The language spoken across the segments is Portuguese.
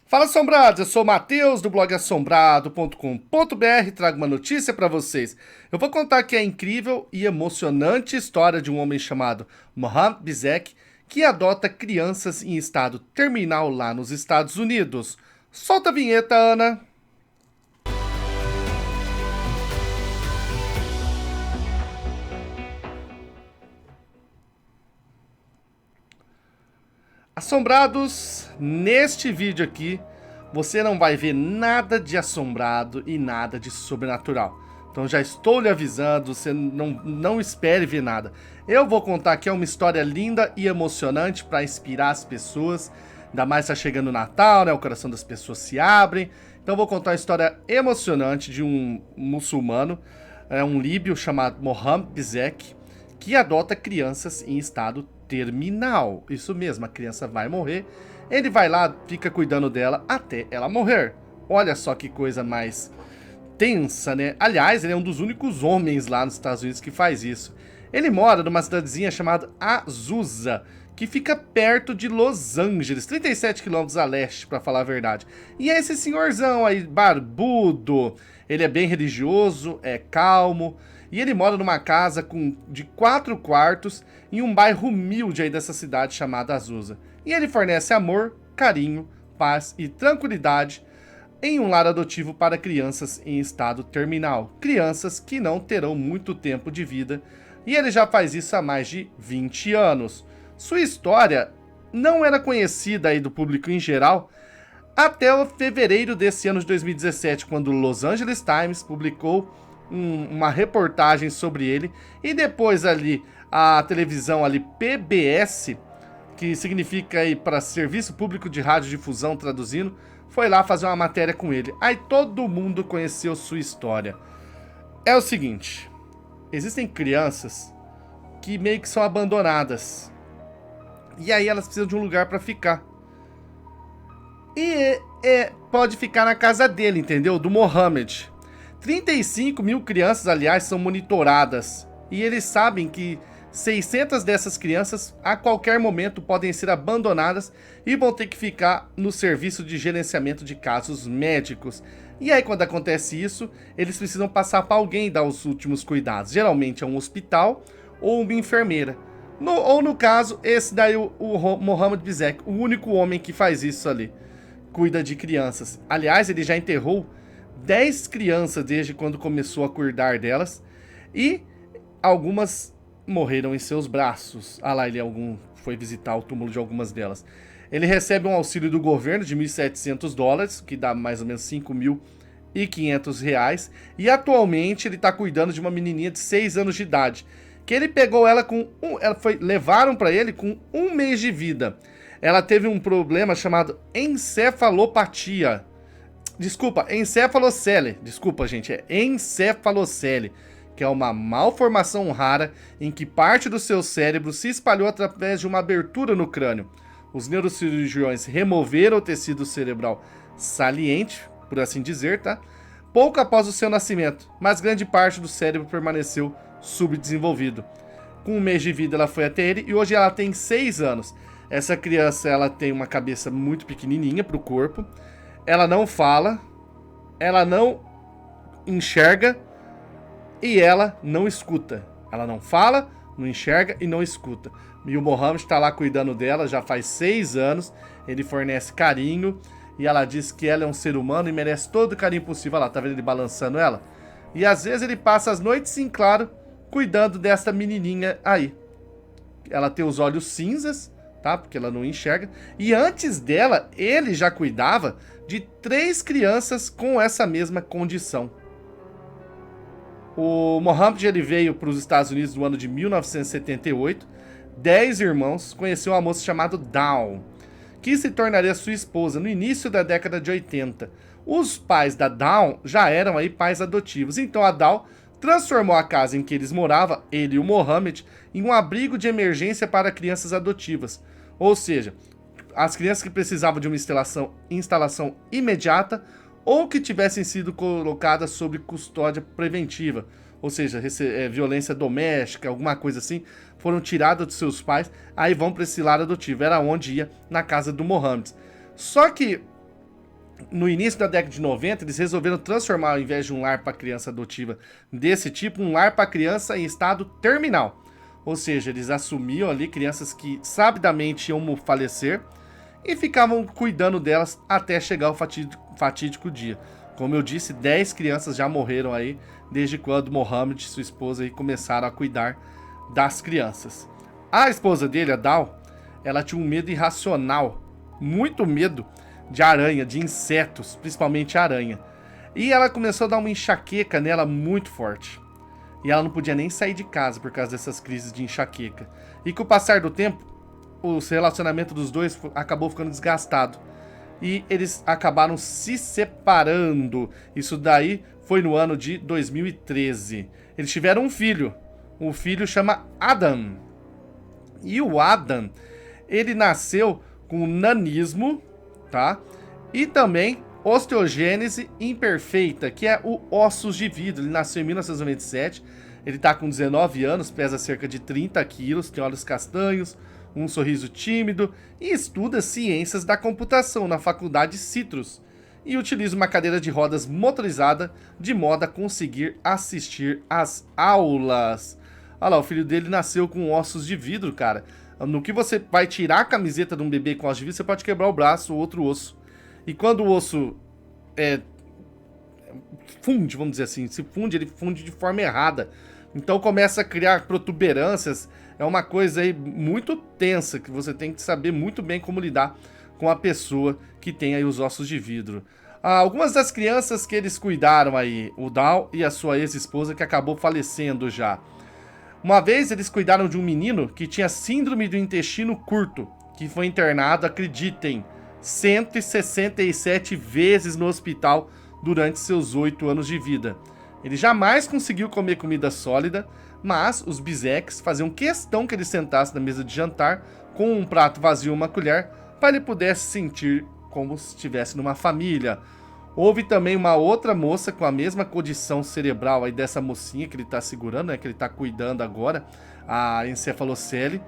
Fala, assombrados! Eu sou o Matheus do blog assombrado.com.br. Trago uma notícia para vocês. Eu vou contar aqui a incrível e emocionante história de um homem chamado Mohammed Bizek, que adota crianças em estado terminal lá nos Estados Unidos. Solta a vinheta, Ana! Assombrados, neste vídeo aqui, você não vai ver nada de assombrado e nada de sobrenatural. Então já estou lhe avisando, você não espere ver nada. Eu vou contar aqui uma história linda e emocionante para inspirar as pessoas. Ainda mais está chegando o Natal, né? O coração das pessoas se abre. Então eu vou contar uma história emocionante de um muçulmano, um líbio chamado Mohammed Bizek, que adota crianças em estado terminal. Isso mesmo, a criança vai morrer, ele vai lá, fica cuidando dela até ela morrer. Olha só que coisa mais tensa, né? Aliás, ele é um dos únicos homens lá nos Estados Unidos que faz isso. Ele mora numa cidadezinha chamada Azusa, que fica perto de Los Angeles, 37 quilômetros a leste, pra falar a verdade. E é esse senhorzão aí, barbudo, ele é bem religioso, é calmo, e ele mora numa casa de 4 quartos em um bairro humilde aí dessa cidade chamada Azusa. E ele fornece amor, carinho, paz e tranquilidade em um lar adotivo para crianças em estado terminal. Crianças que não terão muito tempo de vida. E ele já faz isso há mais de 20 anos. Sua história não era conhecida aí do público em geral até o fevereiro desse ano de 2017, quando o Los Angeles Times publicou uma reportagem sobre ele, e depois ali a televisão ali PBS, que significa aí para Serviço Público de Radiodifusão, traduzindo, foi lá fazer uma matéria com ele. Aí todo mundo conheceu sua história. É o seguinte, existem crianças que meio que são abandonadas, e aí elas precisam de um lugar para ficar. E pode ficar na casa dele, entendeu? Do Mohammed. 35 mil crianças, aliás, são monitoradas. E eles sabem que 600 dessas crianças, a qualquer momento, podem ser abandonadas e vão ter que ficar no serviço de gerenciamento de casos médicos. E aí, quando acontece isso, eles precisam passar para alguém dar os últimos cuidados. Geralmente é um hospital ou uma enfermeira. Ou no caso, esse daí, o Mohammed Bizek, o único homem que faz isso ali. Cuida de crianças. Aliás, ele já enterrou 10 crianças desde quando começou a cuidar delas, e algumas morreram em seus braços. Ah lá, foi visitar o túmulo de algumas delas. Ele recebe um auxílio do governo de $1.700, que dá mais ou menos R$5.500, e atualmente ele está cuidando de uma menininha de 6 anos de idade, que ele pegou ela levaram para ele com 1 mês de vida. Ela teve um problema chamado encefalopatia. Desculpa, encefalocele. Desculpa, gente, é encefalocele, que é uma malformação rara em que parte do seu cérebro se espalhou através de uma abertura no crânio. Os neurocirurgiões removeram o tecido cerebral saliente, por assim dizer, tá? Pouco após o seu nascimento, mas grande parte do cérebro permaneceu subdesenvolvido. Com 1 mês de vida ela foi até ele e hoje ela tem 6 anos. Essa criança, ela tem uma cabeça muito pequenininha para o corpo. Ela não fala, ela não enxerga e ela não escuta. Ela não fala, não enxerga e não escuta. E o Mohammed está lá cuidando dela já faz 6 anos. Ele fornece carinho e ela diz que ela é um ser humano e merece todo o carinho possível. Olha lá, tá vendo ele balançando ela? E às vezes ele passa as noites em claro cuidando dessa menininha aí. Ela tem os olhos cinzas, tá? Porque ela não enxerga. E antes dela, ele já cuidava de 3 crianças com essa mesma condição. O Mohammed, ele veio para os Estados Unidos no ano de 1978. 10 irmãos, conheceu uma moça chamada Dawn, que se tornaria sua esposa no início da década de 80. Os pais da Dawn já eram aí pais adotivos. Então a Dawn transformou a casa em que eles moravam, ele e o Mohammed, em um abrigo de emergência para crianças adotivas. Ou seja, as crianças que precisavam de uma instalação imediata ou que tivessem sido colocadas sob custódia preventiva, ou seja, violência doméstica, alguma coisa assim, foram tiradas dos seus pais, aí vão para esse lar adotivo. Era onde ia, na casa do Mohammed. Só que no início da década de 90, eles resolveram transformar, ao invés de um lar para criança adotiva desse tipo, um lar para criança em estado terminal. Ou seja, eles assumiam ali crianças que sabidamente iam falecer e ficavam cuidando delas até chegar o fatídico dia. Como eu disse, 10 crianças já morreram aí desde quando Mohammed e sua esposa aí começaram a cuidar das crianças. A esposa dele, a Dal, ela tinha um medo irracional, muito medo de aranha, de insetos, principalmente aranha. E ela começou a dar uma enxaqueca nela muito forte. E ela não podia nem sair de casa por causa dessas crises de enxaqueca. E com o passar do tempo, o relacionamento dos dois acabou ficando desgastado. E eles acabaram se separando. Isso daí foi no ano de 2013. Eles tiveram um filho. O filho chama Adam. E o Adam, ele nasceu com nanismo, tá? E também osteogênese imperfeita, que é o ossos de vidro. Ele nasceu em 1997, ele tá com 19 anos, pesa cerca de 30 quilos, tem olhos castanhos, um sorriso tímido e estuda ciências da computação na faculdade Citrus. E utiliza uma cadeira de rodas motorizada de modo a conseguir assistir às aulas. Olha lá, o filho dele nasceu com ossos de vidro, cara. No que você vai tirar a camiseta de um bebê com ossos de vidro, você pode quebrar o braço ou outro osso. E quando o osso funde, vamos dizer assim, ele funde de forma errada. Então começa a criar protuberâncias. É uma coisa aí muito tensa, que você tem que saber muito bem como lidar com a pessoa que tem aí os ossos de vidro. Algumas das crianças que eles cuidaram aí, o Dal e a sua ex-esposa, que acabou falecendo já. Uma vez eles cuidaram de um menino que tinha síndrome do intestino curto, que foi internado, acreditem, 167 vezes no hospital durante seus 8 anos de vida. Ele jamais conseguiu comer comida sólida, mas os biseques faziam questão que ele sentasse na mesa de jantar com um prato vazio e uma colher para ele pudesse sentir como se estivesse numa família. Houve também uma outra moça com a mesma condição cerebral aí dessa mocinha que ele tá segurando, né, que ele tá cuidando agora, a encefalocele,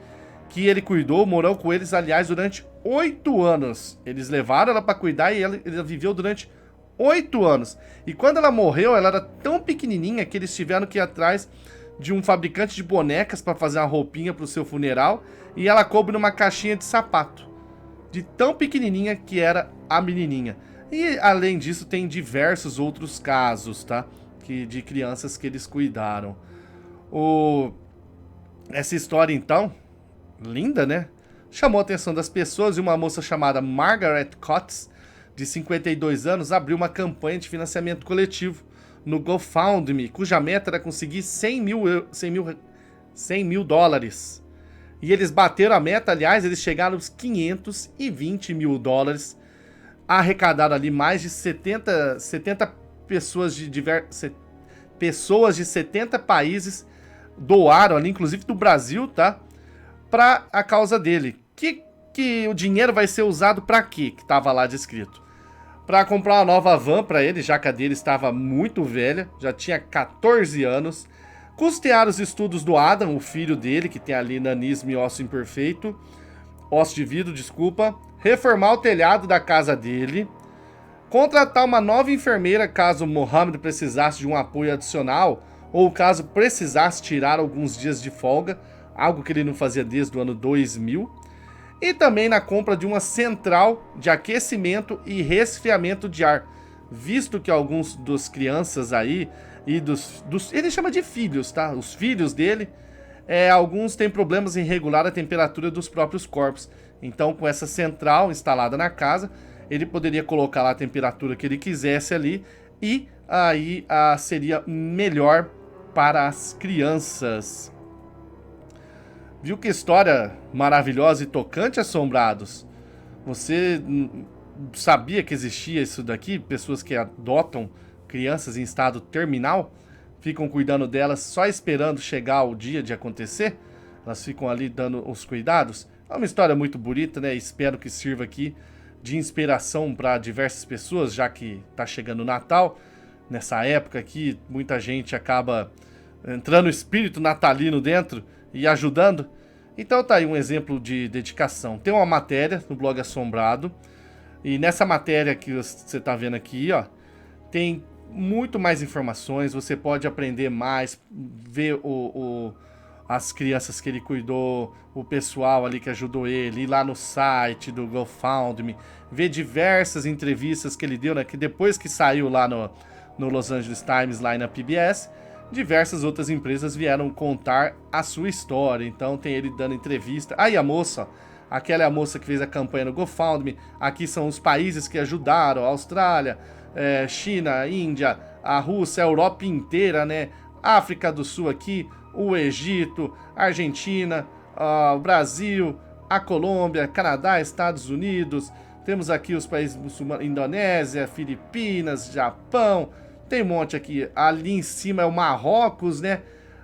que ele cuidou, morou com eles, aliás, durante 8 anos. Eles levaram ela para cuidar e ela viveu durante 8 anos. E quando ela morreu, ela era tão pequenininha que eles tiveram que ir atrás de um fabricante de bonecas para fazer uma roupinha pro seu funeral, e ela coube numa caixinha de sapato, de tão pequenininha que era a menininha. E além disso tem diversos outros casos, tá? De crianças que eles cuidaram. Essa história então, linda, né? Chamou a atenção das pessoas e uma moça chamada Margaret Coates, de 52 anos, abriu uma campanha de financiamento coletivo no GoFundMe, cuja meta era conseguir 100 mil dólares. E eles bateram a meta, aliás, eles chegaram aos 520 mil dólares, arrecadaram ali mais de 70 pessoas pessoas de 70 países doaram ali, inclusive do Brasil, tá? Para a causa dele. Que o dinheiro vai ser usado para quê? Que tava lá descrito. Para comprar uma nova van para ele, já que a dele estava muito velha, já tinha 14 anos. Custear os estudos do Adam, o filho dele, que tem ali nanismo e osso imperfeito. Osso de vidro, desculpa. Reformar o telhado da casa dele. Contratar uma nova enfermeira caso Mohammed precisasse de um apoio adicional, ou caso precisasse tirar alguns dias de folga, algo que ele não fazia desde o ano 2000. E também na compra de uma central de aquecimento e resfriamento de ar, visto que alguns dos crianças aí, e ele chama de filhos, tá? Os filhos dele, alguns têm problemas em regular a temperatura dos próprios corpos. Então, com essa central instalada na casa, ele poderia colocar lá a temperatura que ele quisesse ali, e aí seria melhor para as crianças. Viu que história maravilhosa e tocante, assombrados? Você sabia que existia isso daqui? Pessoas que adotam crianças em estado terminal, ficam cuidando delas só esperando chegar o dia de acontecer? Elas ficam ali dando os cuidados? É uma história muito bonita, né? Espero que sirva aqui de inspiração para diversas pessoas, já que tá chegando o Natal. Nessa época aqui, muita gente acaba entrando o espírito natalino dentro e ajudando. Então tá aí um exemplo de dedicação. Tem uma matéria no blog Assombrado, E nessa matéria que você tá vendo aqui, ó, tem muito mais informações, você pode aprender mais, ver as crianças que ele cuidou, o pessoal ali que ajudou ele, ir lá no site do GoFundMe, ver diversas entrevistas que ele deu, né, que depois que saiu lá no Los Angeles Times, lá na PBS, diversas outras empresas vieram contar a sua história. Então tem ele dando entrevista. Aí a moça, aquela é a moça que fez a campanha no GoFundMe. Aqui são os países que ajudaram: a Austrália, China, Índia, a Rússia, a Europa inteira, né? África do Sul aqui, o Egito, Argentina, o Brasil, a Colômbia, Canadá, Estados Unidos. Temos aqui os países muçulmanos, Indonésia, Filipinas, Japão. Tem um monte aqui. Ali em cima é o Marrocos, né?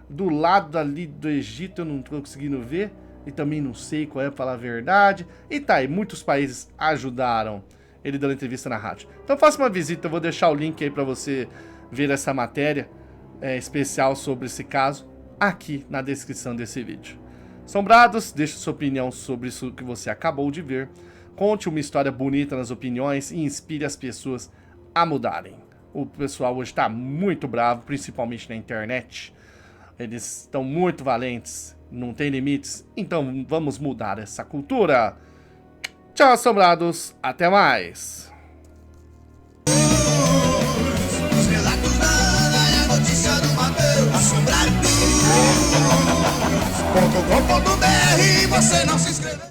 Do lado ali do Egito eu não tô conseguindo ver. E também não sei qual é, pra falar a verdade. E tá aí, muitos países ajudaram ele dando entrevista na rádio. Então faça uma visita, eu vou deixar o link aí pra você ver essa matéria especial sobre esse caso aqui na descrição desse vídeo. Assombrados, deixe sua opinião sobre isso que você acabou de ver. Conte uma história bonita nas opiniões e inspire as pessoas a mudarem. O pessoal hoje está muito bravo, principalmente na internet. Eles estão muito valentes, não tem limites. Então vamos mudar essa cultura. Tchau, assombrados. Até mais. Os relatos da notícia do Mateus. Assombrado. .com.br, você não se inscreveu.